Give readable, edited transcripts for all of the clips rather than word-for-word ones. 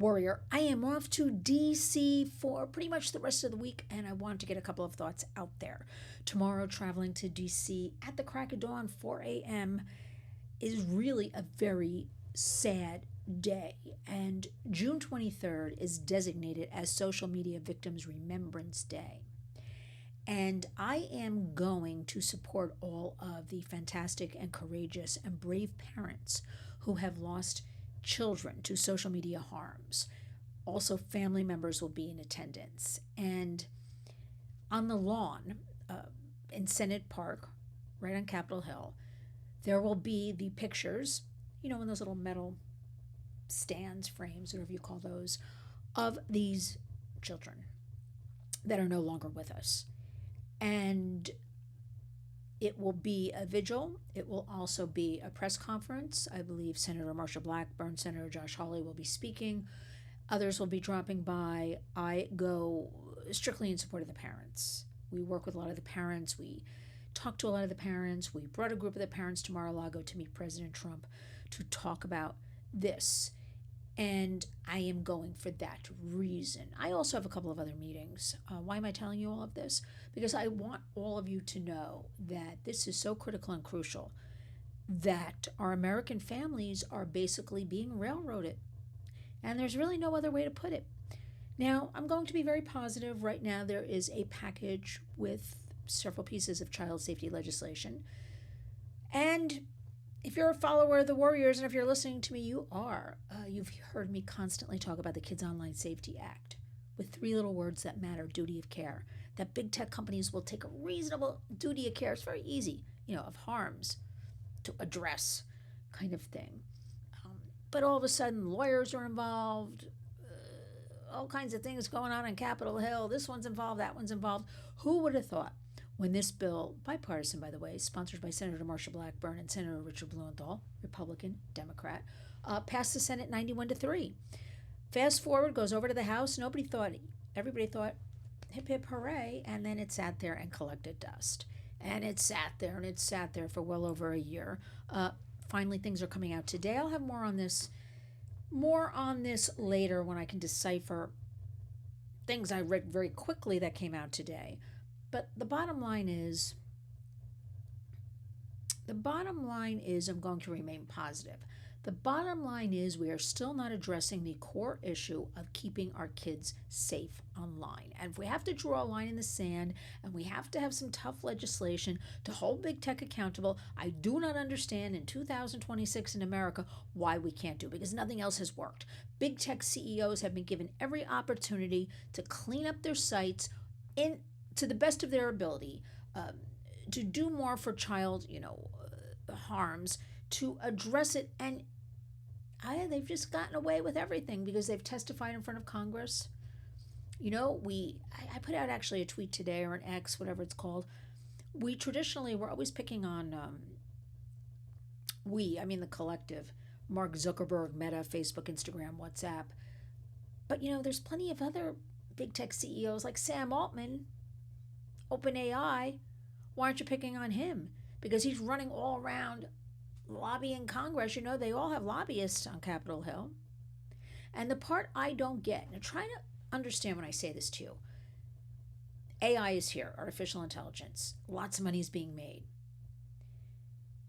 Warrior. I am off to DC for pretty much the rest of the week, and I want to get a couple of thoughts out there. Tomorrow, traveling to DC at the crack of dawn, 4 a.m., is really a very sad day. And June 23rd is designated as Social Media Victims Remembrance Day. And I am going to support all of the fantastic and courageous and brave parents who have lost children to social media harms. Also, family members will be in attendance. And on the lawn in Senate Park, right on Capitol Hill, there will be the pictures, in those little metal stands, frames, whatever you call those, of these children that are no longer with us. And it will be a vigil. It will also be a press conference. I believe Senator Marsha Blackburn, Senator Josh Hawley will be speaking. Others will be dropping by. I go strictly in support of the parents. We work with a lot of the parents. We talk to a lot of the parents. We brought a group of the parents to Mar-a-Lago to meet President Trump to talk about this. And I am going for that reason. I also have a couple of other meetings. Why am I telling you all of this? Because I want all of you to know that this is so critical and crucial, that our American families are basically being railroaded. And there's really no other way to put it. Now, I'm going to be very positive. Right now, there is a package with several pieces of child safety legislation. And if you're a follower of the Warriors, and if you're listening to me, you are. You've heard me constantly talk about the Kids Online Safety Act with three little words that matter: duty of care. That big tech companies will take a reasonable duty of care. It's very easy, of harms to address kind of thing. But all of a sudden, lawyers are involved, all kinds of things going on Capitol Hill. This one's involved, that one's involved. Who would have thought when this bill, bipartisan by the way, sponsored by Senator Marsha Blackburn and Senator Richard Blumenthal, Republican, Democrat, passed the Senate 91-3. Fast forward, goes over to the House. Everybody thought, hip hip hooray, and then it sat there and collected dust. And it sat there for well over a year. Finally, things are coming out today. I'll have more on this later when I can decipher things I read very quickly that came out today. But the bottom line is I'm going to remain positive. The bottom line is we are still not addressing the core issue of keeping our kids safe online. And if we have to draw a line in the sand and we have to have some tough legislation to hold big tech accountable, I do not understand in 2026 in America why we can't do it, because nothing else has worked. Big tech CEOs have been given every opportunity to clean up their sites to the best of their ability, to do more for child, harms, to address it, and they've just gotten away with everything because they've testified in front of Congress. I put out actually a tweet today, or an X, whatever it's called. We're always picking on, the collective, Mark Zuckerberg, Meta, Facebook, Instagram, WhatsApp. But, there's plenty of other big tech CEOs like Sam Altman, OpenAI. Why aren't you picking on him? Because he's running all around lobbying Congress. They all have lobbyists on Capitol Hill. And the part I don't get, now try to understand when I say this to you. AI is here, artificial intelligence. Lots of money is being made.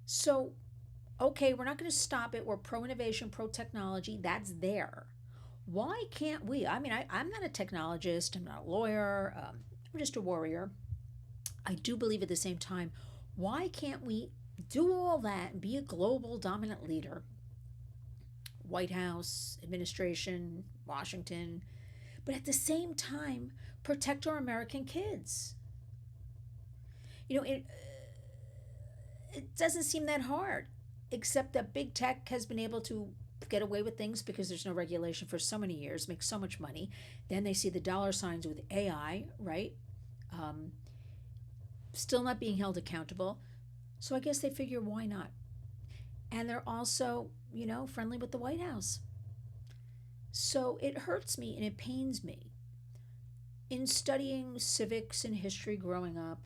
So, okay, we're not going to stop it. We're pro-innovation, pro-technology. That's there. Why can't we? I'm not a technologist. I'm not a lawyer. I'm just a warrior. I do believe at the same time, why can't we do all that and be a global dominant leader? White House, administration, Washington, but at the same time, protect our American kids. It doesn't seem that hard, except that big tech has been able to get away with things because there's no regulation for so many years, make so much money. Then they see the dollar signs with AI, right? Still not being held accountable. So I guess they figure, why not? And they're also, friendly with the White House. So it hurts me and it pains me. In studying civics and history growing up,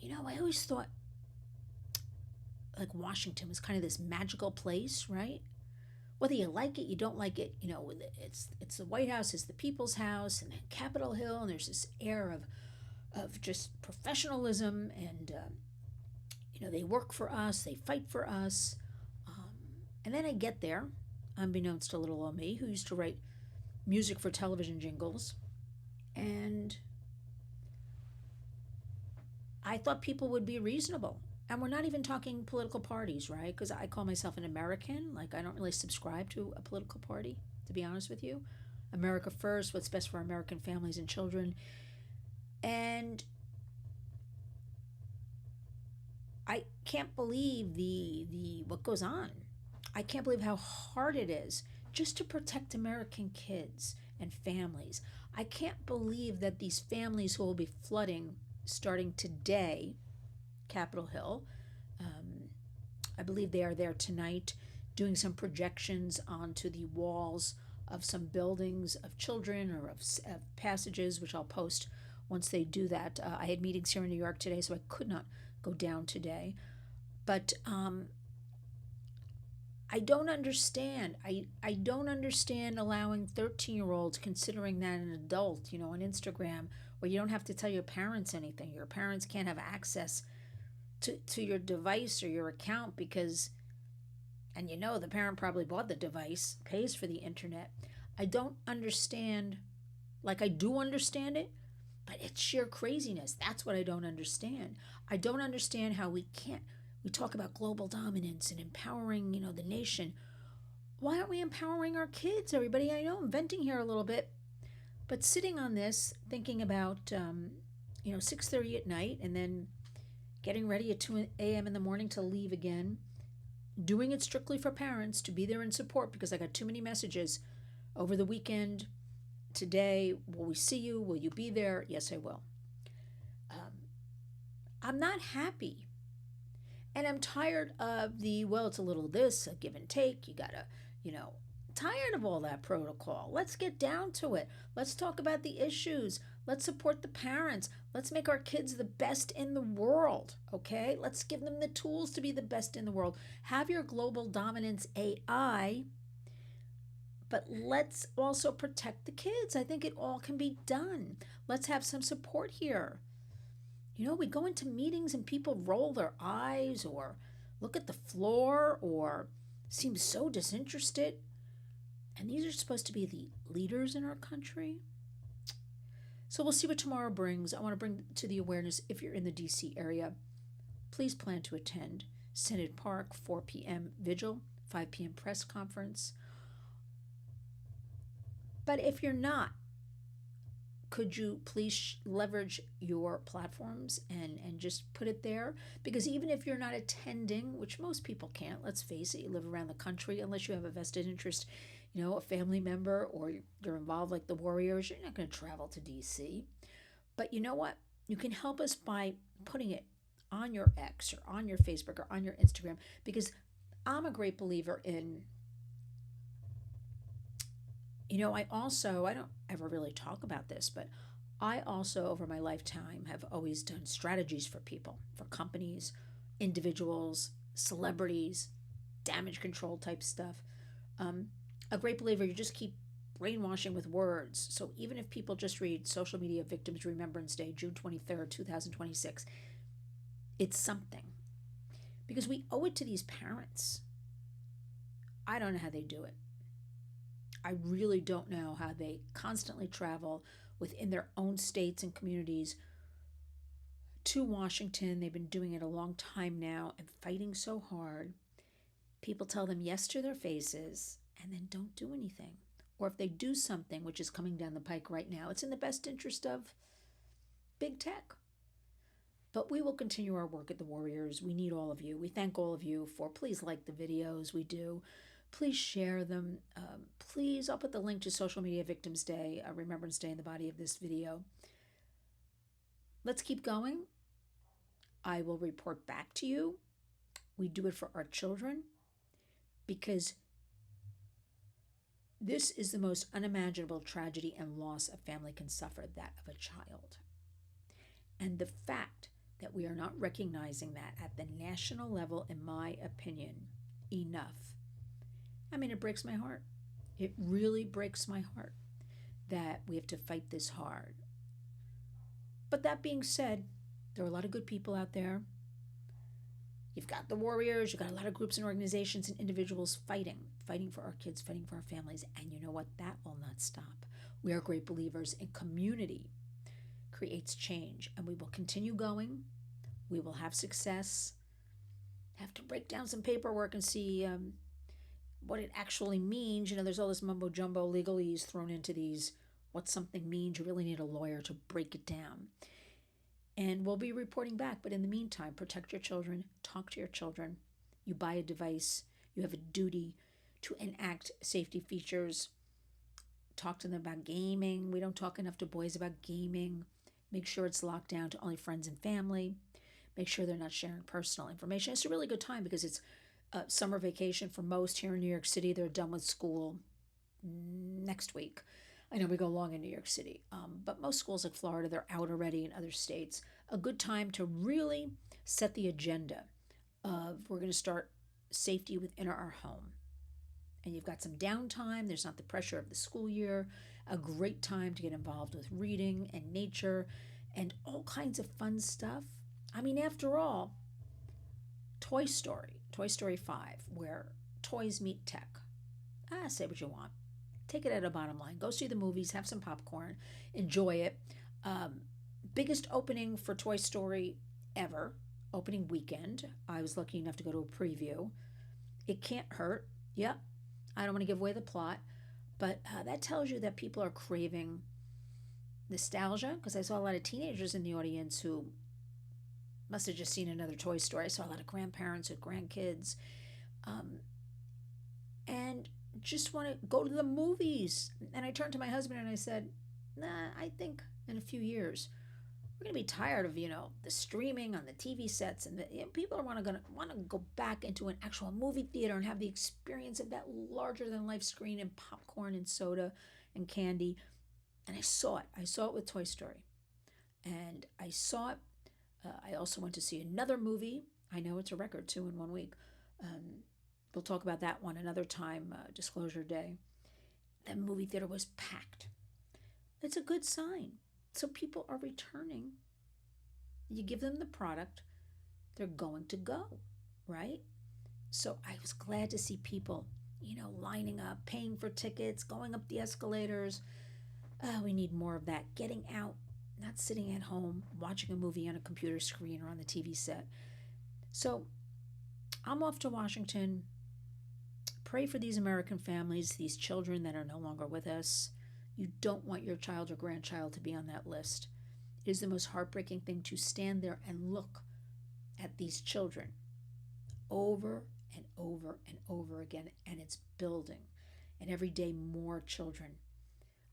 I always thought like Washington was kind of this magical place, right? whether you like it, you don't like it, it's the White House, it's the people's house, and then Capitol Hill, and there's this air of just professionalism, and they work for us, they fight for us. And then I get there, unbeknownst to little old me, who used to write music for television jingles, and I thought people would be reasonable. And we're not even talking political parties, right? Because I call myself an American. Like, I don't really subscribe to a political party, to be honest with you. America first, what's best for American families and children. And I can't believe the what goes on. I can't believe how hard it is just to protect American kids and families. I can't believe that these families who will be flooding starting today, Capitol Hill, I believe they are there tonight doing some projections onto the walls of some buildings of children or of passages, which I'll post once they do that. I had meetings here in New York today, so I could not go down today. But I don't understand. I don't understand allowing 13-year-olds, considering that an adult, on Instagram, where you don't have to tell your parents anything. Your parents can't have access to your device or your account because, and the parent probably bought the device, pays for the internet. I don't understand, like I do understand it, but it's sheer craziness. That's what I don't understand. I don't understand how we talk about global dominance and empowering, the nation. Why aren't we empowering our kids, everybody? I know I'm venting here a little bit, but sitting on this, thinking about, 6:30 at night and then getting ready at 2 a.m. in the morning to leave again, doing it strictly for parents to be there in support because I got too many messages over the weekend. Today, will we see you? Will you be there? Yes, I will. I'm not happy. And I'm tired of it's a little this, a give and take. You gotta, tired of all that protocol. Let's get down to it. Let's talk about the issues. Let's support the parents. Let's make our kids the best in the world, okay? Let's give them the tools to be the best in the world. Have your global dominance AI, but let's also protect the kids. I think it all can be done. Let's have some support here. We go into meetings and people roll their eyes or look at the floor or seem so disinterested. And these are supposed to be the leaders in our country. So we'll see what tomorrow brings. I want to bring to the awareness, if you're in the DC area, please plan to attend Senate Park, 4 p.m. vigil, 5 p.m. press conference. But if you're not, could you please leverage your platforms and just put it there? Because even if you're not attending, which most people can't, let's face it, you live around the country, unless you have a vested interest, a family member, or you're involved like the Warriors, you're not going to travel to DC. But you know what? You can help us by putting it on your X or on your Facebook or on your Instagram, because I'm a great believer in, I don't ever really talk about this, but I also, over my lifetime, have always done strategies for people, for companies, individuals, celebrities, damage control type stuff. A great believer, you just keep brainwashing with words. So even if people just read Social Media Victims Remembrance Day, June 23rd, 2026, it's something. Because we owe it to these parents. I don't know how they do it. I really don't know how they constantly travel within their own states and communities to Washington. They've been doing it a long time now and fighting so hard. People tell them yes to their faces and then don't do anything. Or if they do something, which is coming down the pike right now, it's in the best interest of big tech. But we will continue our work at the Warriors. We need all of you. We thank all of you for, please like the videos. We do. Please share them. Please, I'll put the link to Social Media Victims Day, Remembrance Day, in the body of this video. Let's keep going. I will report back to you. We do it for our children because this is the most unimaginable tragedy and loss a family can suffer, that of a child. And the fact that we are not recognizing that at the national level, in my opinion, enough. I mean, it breaks my heart. It really breaks my heart that we have to fight this hard. But that being said, there are a lot of good people out there. You've got the warriors, you've got a lot of groups and organizations and individuals fighting for our kids, fighting for our families. And you know what? That will not stop. We are great believers in community creates change, and we will continue going. We will have success. Have to break down some paperwork and see what it actually means. You know, there's all this mumbo jumbo legalese thrown into these. What something means, you really need a lawyer to break it down. And we'll be reporting back. But in the meantime, protect your children, talk to your children. You buy a device, you have a duty to enact safety features. Talk to them about gaming. We don't talk enough to boys about gaming. Make sure it's locked down to only friends and family. Make sure they're not sharing personal information. It's a really good time because it's summer vacation for most here in New York City. They're done with school next week. I know we go long in New York City, but most schools like Florida, they're out already in other states. A good time to really set the agenda of we're going to start safety within our home. And you've got some downtime. There's not the pressure of the school year. A great time to get involved with reading and nature and all kinds of fun stuff. I mean, after all, Toy Story 5, where toys meet tech. Say what you want. Take it at a bottom line. Go see the movies, have some popcorn, enjoy it. Biggest opening for Toy Story ever, opening weekend. I was lucky enough to go to a preview. It can't hurt. Yep. I don't want to give away the plot, but that tells you that people are craving nostalgia, because I saw a lot of teenagers in the audience who must have just seen another Toy Story. I saw a lot of grandparents with grandkids, and just want to go to the movies. And I turned to my husband and I said, nah, I think in a few years we're going to be tired of, the streaming on the TV sets, and people are going to want to go back into an actual movie theater and have the experience of that larger than life screen and popcorn and soda and candy. And I saw it with Toy Story, and I saw it. I also went to see another movie. I know it's a record, 2 in 1 week. We'll talk about that one another time, Disclosure Day. That movie theater was packed. It's a good sign. So people are returning. You give them the product, they're going to go, right? So I was glad to see people, lining up, paying for tickets, going up the escalators. We need more of that. Getting out, not sitting at home, watching a movie on a computer screen or on the TV set. So I'm off to Washington. Pray for these American families, these children that are no longer with us. You don't want your child or grandchild to be on that list. It is the most heartbreaking thing to stand there and look at these children over and over and over again, and it's building. And every day more children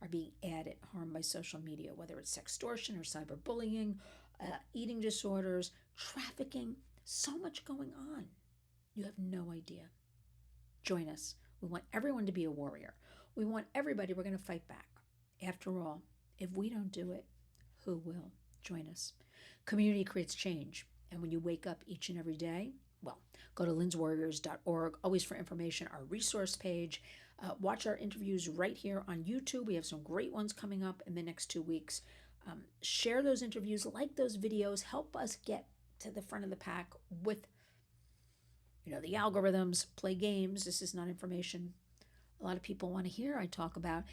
are being added, harmed by social media, whether it's sextortion or cyberbullying, eating disorders, trafficking, so much going on. You have no idea. Join us. We want everyone to be a warrior. We want everybody, we're going to fight back. After all, if we don't do it, who will? Join us. Community creates change. And when you wake up each and every day, well, go to lynswarriors.org, always for information, our resource page. Watch our interviews right here on YouTube. We have some great ones coming up in the next 2 weeks. Share those interviews, like those videos, help us get to the front of the pack with, the algorithms, play games. This is not information a lot of people want to hear I talk about.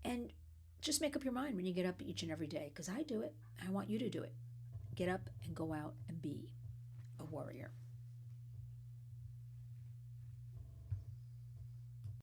And just make up your mind when you get up each and every day, because I do it. I want you to do it. Get up and go out and be a warrior.